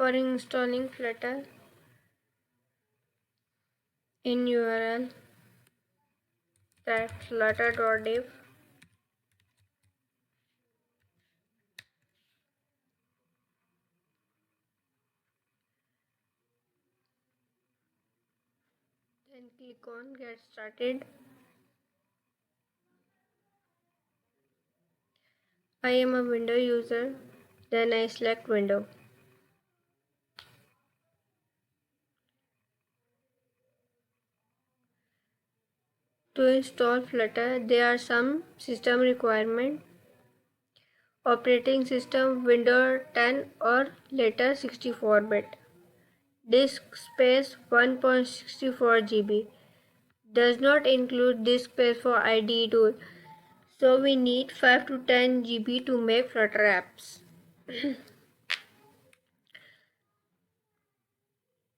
For installing Flutter, in URL that flutter.dev, then click on get started. I am a window user, then I select window. To install Flutter, there are some system requirements. Operating system Windows 10 or later 64-bit. Disk space 1.64 GB. Does not include disk space for IDE tool. So we need 5 to 10 GB to make Flutter apps.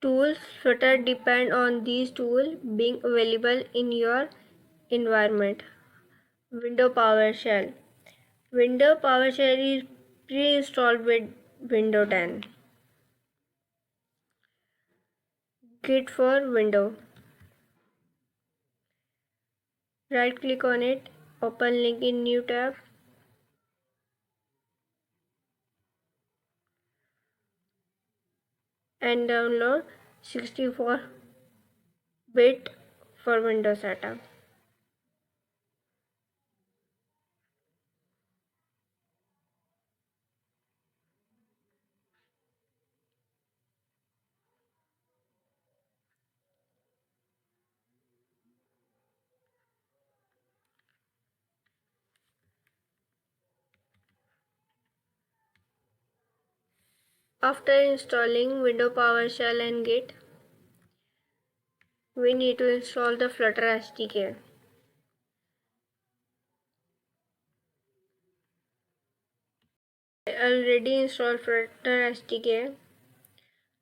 Tools Flutter depend on these tools being available in your environment. Windows PowerShell. Windows PowerShell is pre-installed with Windows 10. Git for Windows. Right click on it, open link in new tab. And download 64-bit for Windows setup. After installing Windows PowerShell and Git, we need to install the Flutter SDK. I already installed Flutter SDK.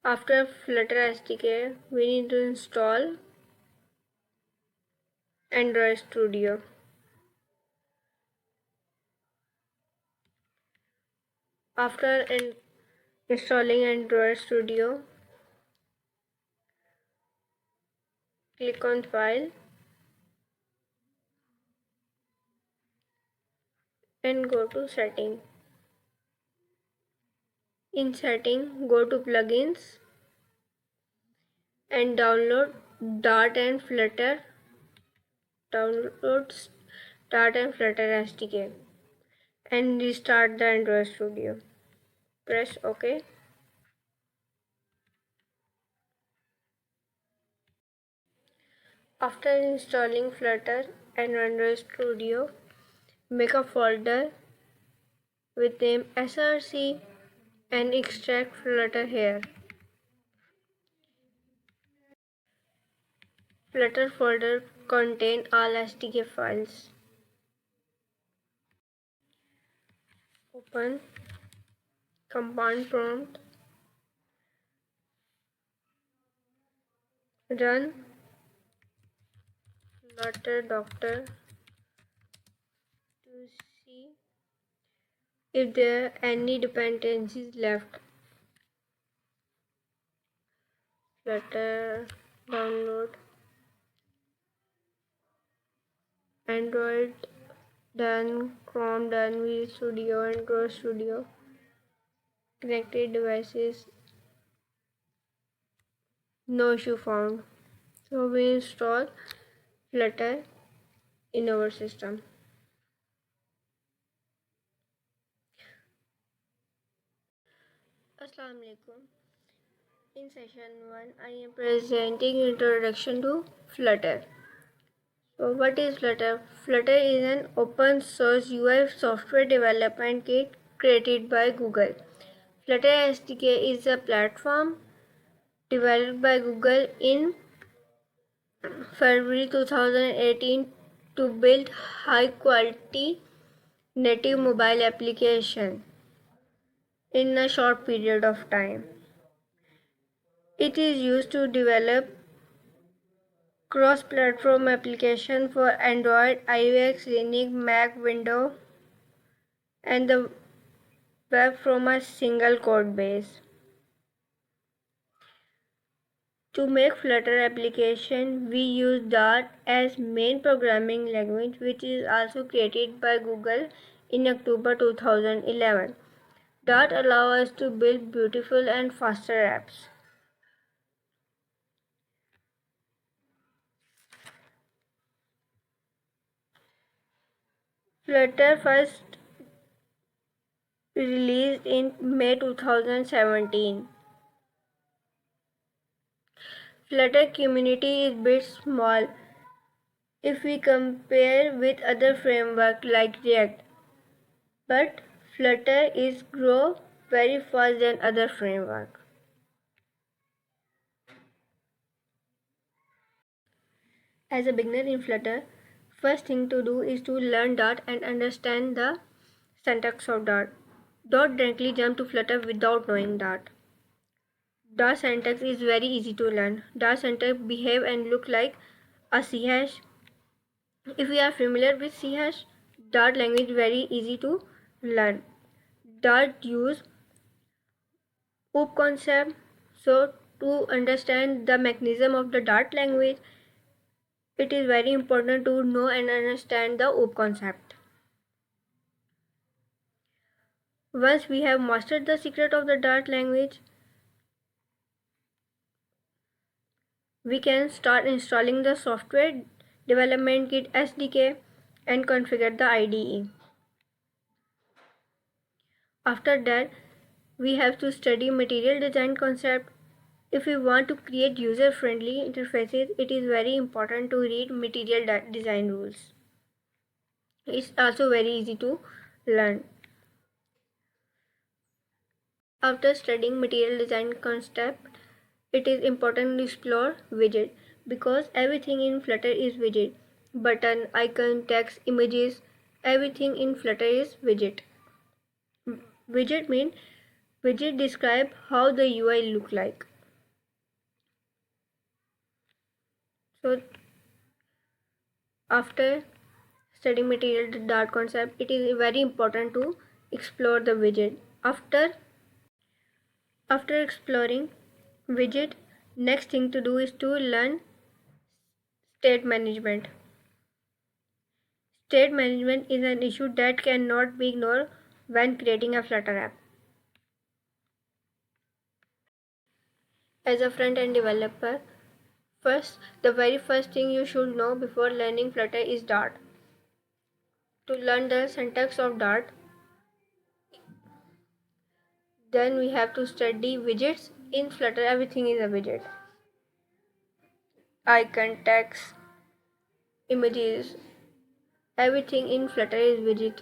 After Flutter SDK, we need to install Android Studio. After installing Android Studio, click on File and go to Setting. In Setting, go to Plugins and download Dart and Flutter. Download Dart and Flutter SDK and restart the Android Studio. Press OK. After installing Flutter and Android Studio, make a folder with name src and extract Flutter here. Flutter folder contain all SDK files. Open command prompt, run Flutter doctor to see if there are any dependencies left. Flutter download, Android done, Chrome done, Visual Studio, Android Studio, connected devices, no issue found. So we install Flutter in our system. Assalamu alaikum. In session 1, I am presenting introduction to Flutter. So what is Flutter? Flutter is an open source UI software development kit created by Google. Flutter SDK is a platform developed by Google in February 2018 to build high quality native mobile application in a short period of time. It is used to develop cross-platform application for Android, iOS, Linux, Mac, Windows, and the web from a single code base. To make Flutter application, we use Dart as main programming language, which is also created by Google in October 2011. Dart allows us to build beautiful and faster apps. Flutter first released in May 2017. Flutter community is bit small if we compare with other frameworks like React, but Flutter is grow very fast than other frameworks. As a beginner in Flutter, first thing to do is to learn Dart and understand the syntax of Dart. Don't directly jump to Flutter without knowing Dart. Dart syntax is very easy to learn. Dart syntax behave and look like a C hash. If we are familiar with C hash, Dart language very easy to learn. Dart use OOP concept. So to understand the mechanism of the Dart language, it is very important to know and understand the OOP concept. Once we have mastered the secret of the Dart language, we can start installing the software development kit SDK and configure the IDE. After that, we have to study material design concept. If we want to create user-friendly interfaces, it is very important to read material design rules. It's also very easy to learn. After studying material design concept, it is important to explore widget because everything in Flutter is widget. Button, icon, text, images, everything in Flutter is widget. Widget describe how the UI look like. So after studying material Dart concept, it is very important to explore the widget. After exploring widget, next thing to do is to learn state management. State management is an issue that cannot be ignored when creating a Flutter app. As a front-end developer, the very first thing you should know before learning Flutter is Dart. To learn the syntax of Dart, then we have to study widgets. In Flutter, everything is a widget. Icon, text, images, everything in Flutter is widget.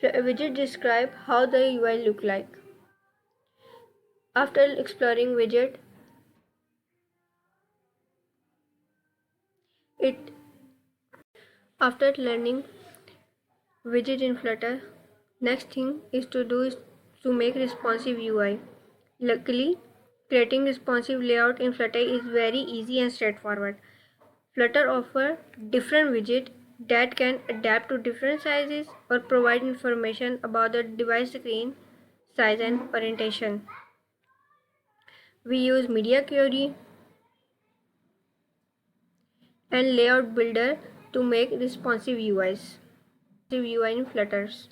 Widget describe how the UI look like. After exploring widget, after learning widget in Flutter, next thing is to make responsive UI. Luckily, creating responsive layout in Flutter is very easy and straightforward. Flutter offers different widgets that can adapt to different sizes or provide information about the device screen size and orientation. We use Media Query and Layout Builder to make responsive UIs. UI in Flutters.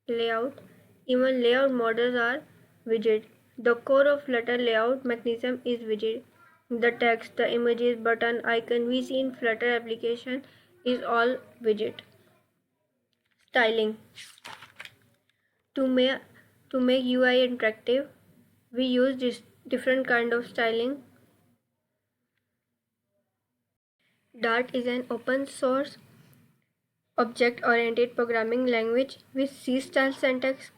Layout. Even layout models are widget. The core of Flutter layout mechanism is widget. The text, the images, button, icon we see in Flutter application is all widget. Styling. To make UI interactive, we use different kind of styling. Dart is an open source object-oriented programming language with C-style syntax.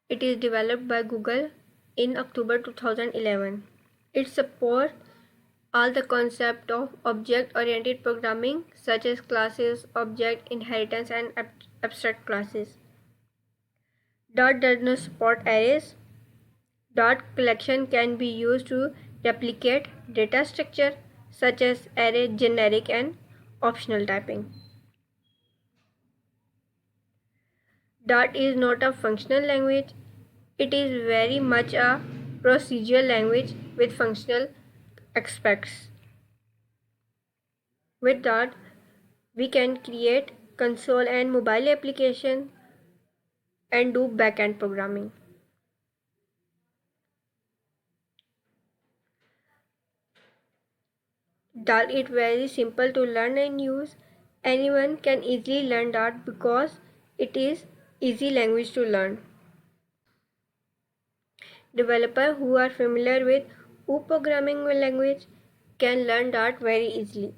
It is developed by Google in October 2011. It supports all the concept of object-oriented programming such as classes, object, inheritance, and abstract classes. Dart does not support arrays. Dart collection can be used to replicate data structure such as array, generic, and optional typing. Dart is not a functional language. It is very much a procedural language with functional aspects. With that, we can create console and mobile application and do backend programming. Dart is very simple to learn and use. Anyone can easily learn Dart because it is easy language to learn. Developers who are familiar with O programming language can learn Dart very easily.